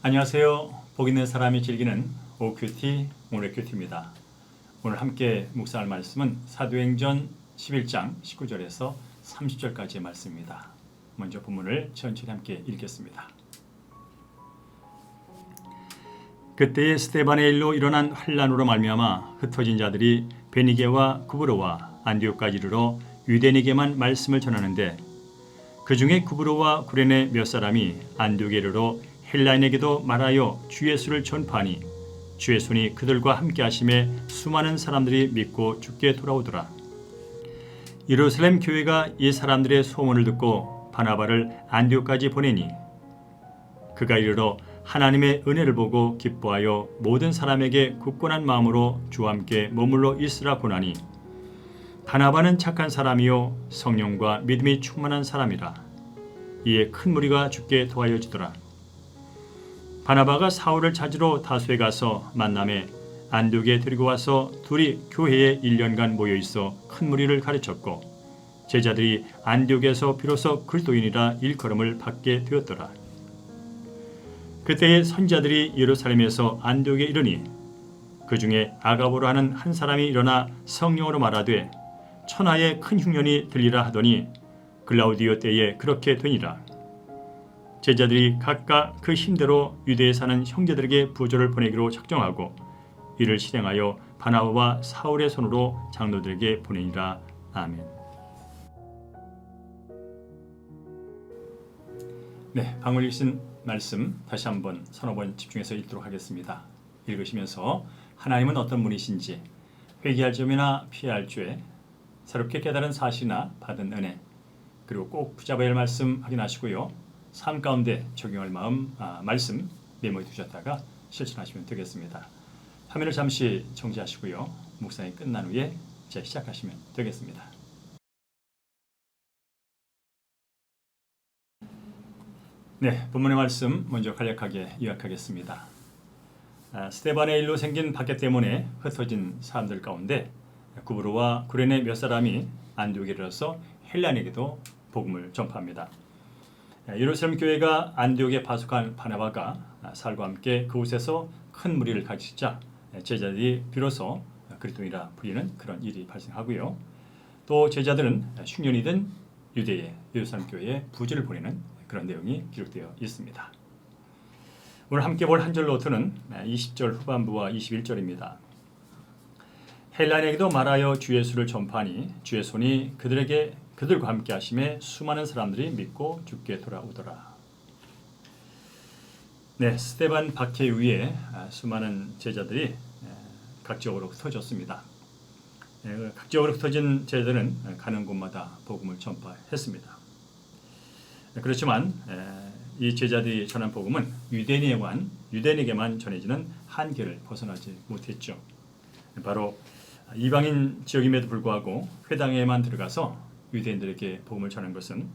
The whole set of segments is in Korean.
안녕하세요. 복 있는 사람이 즐기는 OQT 오늘의 큐티입니다. 오늘 함께 묵상할 말씀은 사도행전 11장 19절에서 30절까지의 말씀입니다. 먼저 본문을 천천히 함께 읽겠습니다. 그때에 스데반의 일로 일어난 환난으로 말미암아 흩어진 자들이 베니게와 구브로와 안디옥까지 이르러 유대인에게만 말씀을 전하는데 그 중에 구브로와 구레네 몇 사람이 안디옥에 이르러 헬라인에게도 말하여 주 예수를 전파하니 주의 손이 그들과 함께 하심에 수많은 사람들이 믿고 주께 돌아오더라. 예루살렘 교회가 이 사람들의 소문을 듣고 바나바를 안디옥까지 보내니 그가 이르러 하나님의 은혜를 보고 기뻐하여 모든 사람에게 굳건한 마음으로 주와 함께 머물러 있으라 고나니 바나바는 착한 사람이요 성령과 믿음이 충만한 사람이라. 이에 큰 무리가 주께 도하여 주더라. 바나바가 사울을 찾으러 다소에 가서 만남에 안디옥에 데리고 와서 둘이 교회에 1년간 모여 있어 큰 무리를 가르쳤고 제자들이 안디옥에서 비로소 그리스도인이라 일컬음을 받게 되었더라. 그때에 선지자들이 예루살렘에서 안디옥에 이르니 그 중에 아가보로 하는 한 사람이 일어나 성령으로 말하되 천하에 큰 흉년이 들리라 하더니 글라우디오 때에 그렇게 되니라. 제자들이 각각 그 힘대로 유대에 사는 형제들에게 부조를 보내기로 작정하고 이를 실행하여 바나바와 사울의 손으로 장로들에게 보내니라. 아멘. 네, 방금 읽으신 말씀 다시 한번 서너 번 집중해서 읽도록 하겠습니다. 읽으시면서 하나님은 어떤 분이신지, 회개할 점이나 피해야 할 죄, 새롭게 깨달은 사실이나 받은 은혜, 그리고 꼭 붙잡아야 할 말씀 확인하시고요. 삶 가운데 적용할 말씀 메모해 두셨다가 실천하시면 되겠습니다. 화면을 잠시 정지하시고요. 묵상이 끝난 후에 이제 시작하시면 되겠습니다. 네, 본문의 말씀 먼저 간략하게 요약하겠습니다. 스데반의 일로 생긴 박해 때문에 흩어진 사람들 가운데 구브로와 구레네 몇 사람이 안디옥에 이르러서 헬라인에게도 복음을 전파합니다. 예루살렘 교회가 안디옥에 파송한 바나바가 사울과 함께 그곳에서 큰 무리를 가르치자 제자들이 비로소 그리스도인이라 불리는 그런 일이 발생하고요. 또 제자들은 흉년이 든 유대의 예루살렘 교회에 부지를 보내는 그런 내용이 기록되어 있습니다. 오늘 함께 볼 한 절 노트는 20절 후반부와 21절입니다. 헬라인에게도 말하여 주 예수를 전파하니 주의 손이 그들과 함께 하심에 수많은 사람들이 믿고 주께 돌아오더라. 네, 스데반 박해 이후에 수많은 제자들이 각지역으로 흩어졌습니다. 각지역으로 흩어진 제자들은 가는 곳마다 복음을 전파했습니다. 그렇지만 이 제자들이 전한 복음은 유대인에게만 전해지는 한계를 벗어나지 못했죠. 바로 이방인 지역임에도 불구하고 회당에만 들어가서 유대인들에게 복음을 전한 것은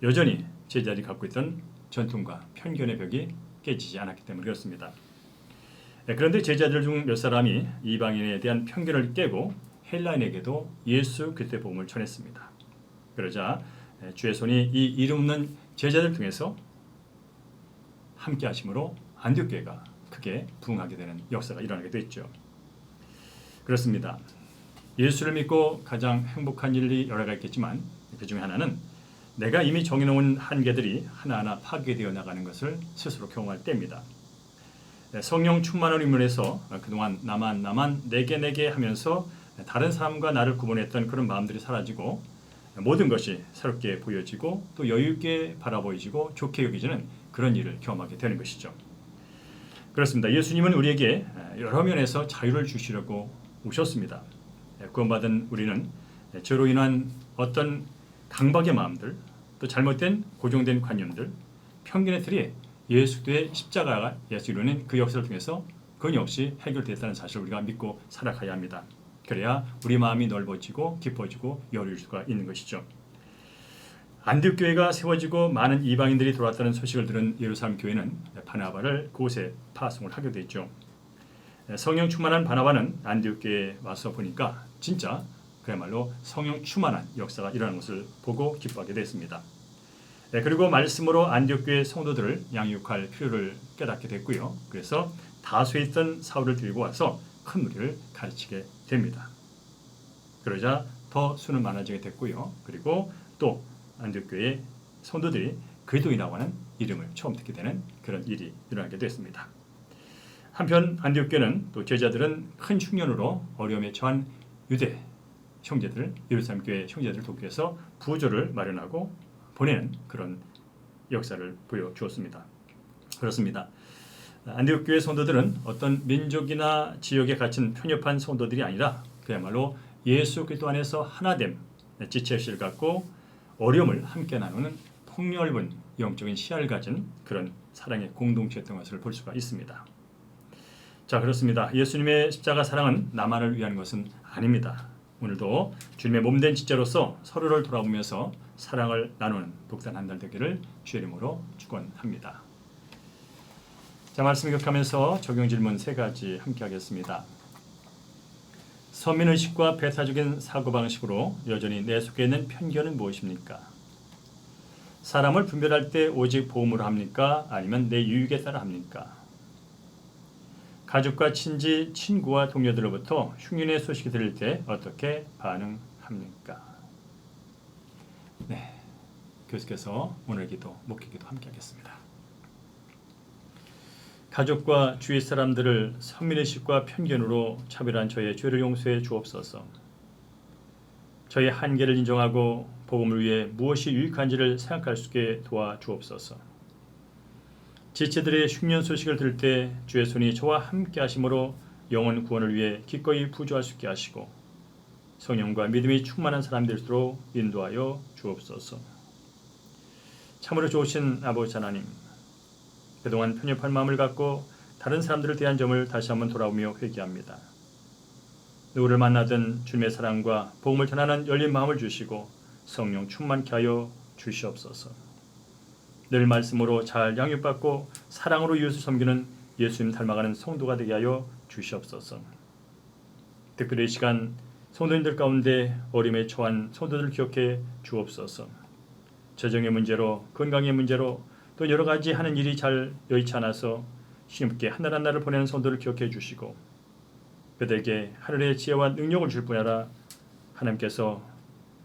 여전히 제자들이 갖고 있던 전통과 편견의 벽이 깨지지 않았기 때문에 그렇습니다. 그런데 제자들 중 몇 사람이 이방인에 대한 편견을 깨고 헬라인에게도 예수 그리스도의 복음을 전했습니다. 그러자 주의 손이 이 이름 없는 제자들 중에서 함께 하심으로 안디옥 교회가 크게 부흥하게 되는 역사가 일어나게 됐죠. 그렇습니다. 예수를 믿고 가장 행복한 일이 여러 가지 있겠지만 그 중에 하나는 내가 이미 정해놓은 한계들이 하나하나 파괴되어 나가는 것을 스스로 경험할 때입니다. 성령 충만을 의문해서 그동안 나만 내게 하면서 다른 사람과 나를 구분했던 그런 마음들이 사라지고 모든 것이 새롭게 보여지고 또 여유 있게 바라보여지고 좋게 여겨지는 그런 일을 경험하게 되는 것이죠. 그렇습니다. 예수님은 우리에게 여러 면에서 자유를 주시려고 오셨습니다. 구원받은 우리는 죄로 인한 어떤 강박의 마음들, 또 잘못된 고정된 관념들, 편견의 틀이 예수 그리스도의 십자가가 예수 이루는 그 역사를 통해서 끊임없이 해결됐다는 사실을 우리가 믿고 살아가야 합니다. 그래야 우리 마음이 넓어지고 깊어지고 여유일 수가 있는 것이죠. 안디옥 교회가 세워지고 많은 이방인들이 들어왔다는 소식을 들은 예루살렘 교회는 바나바를 그곳에 파송을 하게 됐죠. 성령 충만한 바나바는 안디옥 교회에 와서 보니까 진짜 그야말로 성령 충만한 역사가 일어나는 것을 보고 기뻐하게 됐습니다. 그리고 말씀으로 안디옥 교회 성도들을 양육할 필요를 깨닫게 됐고요. 그래서 다수에 있던 사울을 들고 와서 큰 무리를 가르치게 됩니다. 그러자 더 수는 많아지게 됐고요. 그리고 또 안디옥 교회 성도들이 그리스도인이라고 하는 이름을 처음 듣게 되는 그런 일이 일어나게 됐습니다. 한편 안디옥 교회는 또 제자들은 큰 흉년으로 어려움에 처한 유대 형제들, 예루살렘 교회 형제들을 돕기 위해서 부조를 마련하고 보내는 그런 역사를 보여주었습니다. 그렇습니다. 안디옥 교회 성도들은 어떤 민족이나 지역에 갇힌 편협한 성도들이 아니라 그야말로 예수 그리스도 안에서 하나됨, 지체의식을 갖고 어려움을 함께 나누는 폭넓은 영적인 시야를 가진 그런 사랑의 공동체였던 것을 볼 수가 있습니다. 자, 그렇습니다. 예수님의 십자가 사랑은 나만을 위한 것은 아닙니다. 오늘도 주님의 몸된 지체로서 서로를 돌아보면서 사랑을 나누는 복된 한 달 되기를 주의 이름으로 축원합니다. 자, 말씀 기억하면서 적용 질문 3가지 함께 하겠습니다. 서민의식과 배타적인 사고방식으로 여전히 내 속에 있는 편견은 무엇입니까? 사람을 분별할 때 오직 보험으로 합니까? 아니면 내 유익에 따라 합니까? 가족과 친지, 친구와 동료들로부터 흉년의 소식이 들릴 때 어떻게 반응합니까? 네, 교수께서 오늘 기도, 목회기도 함께 하겠습니다. 가족과 주위 사람들을 선민의식과 편견으로 차별한 저의 죄를 용서해 주옵소서. 저의 한계를 인정하고 복음을 위해 무엇이 유익한지를 생각할 수 있게 도와주옵소서. 지체들의 흉년 소식을 들을 때 주의 손이 저와 함께 하심으로 영혼 구원을 위해 기꺼이 부조할 수 있게 하시고 성령과 믿음이 충만한 사람들로 인도하여 주옵소서. 참으로 좋으신 아버지 하나님, 그동안 편협한 마음을 갖고 다른 사람들을 대한 점을 다시 한번 돌아오며 회개합니다. 누구를 만나든 주님의 사랑과 복음을 전하는 열린 마음을 주시고 성령 충만케 하여 주시옵소서. 늘 말씀으로 잘 양육받고 사랑으로 이웃을 섬기는 예수님 닮아가는 성도가 되게 하여 주시옵소서. 특별히 이 시간 성도님들 가운데 어려움에 처한 성도들을 기억해 주옵소서. 재정의 문제로, 건강의 문제로, 또 여러 가지 하는 일이 잘 여의치 않아서 힘있게 하늘 하나를 보내는 성도를 기억해 주시고 그들에게 하늘의 지혜와 능력을 줄 뿐 아니라 하나님께서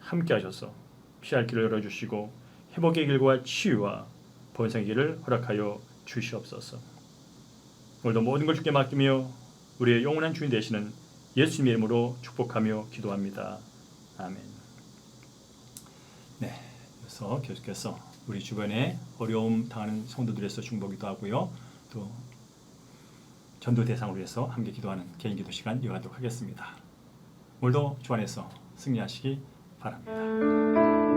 함께 하셔서 피할 길을 열어주시고 회복의 길과 치유와 번성의 길을 허락하여 주시옵소서. 오늘도 모든 걸 주께 맡기며 우리의 영원한 주인 되시는 예수님의 이름으로 축복하며 기도합니다. 아멘. 네, 그래서 계속해서 우리 주변에 어려움 당하는 성도들에서 중보기도 하고요. 또 전도 대상으로 해서 함께 기도하는 개인 기도 시간 이어가도록 하겠습니다. 오늘도 주 안에서 승리하시기 바랍니다.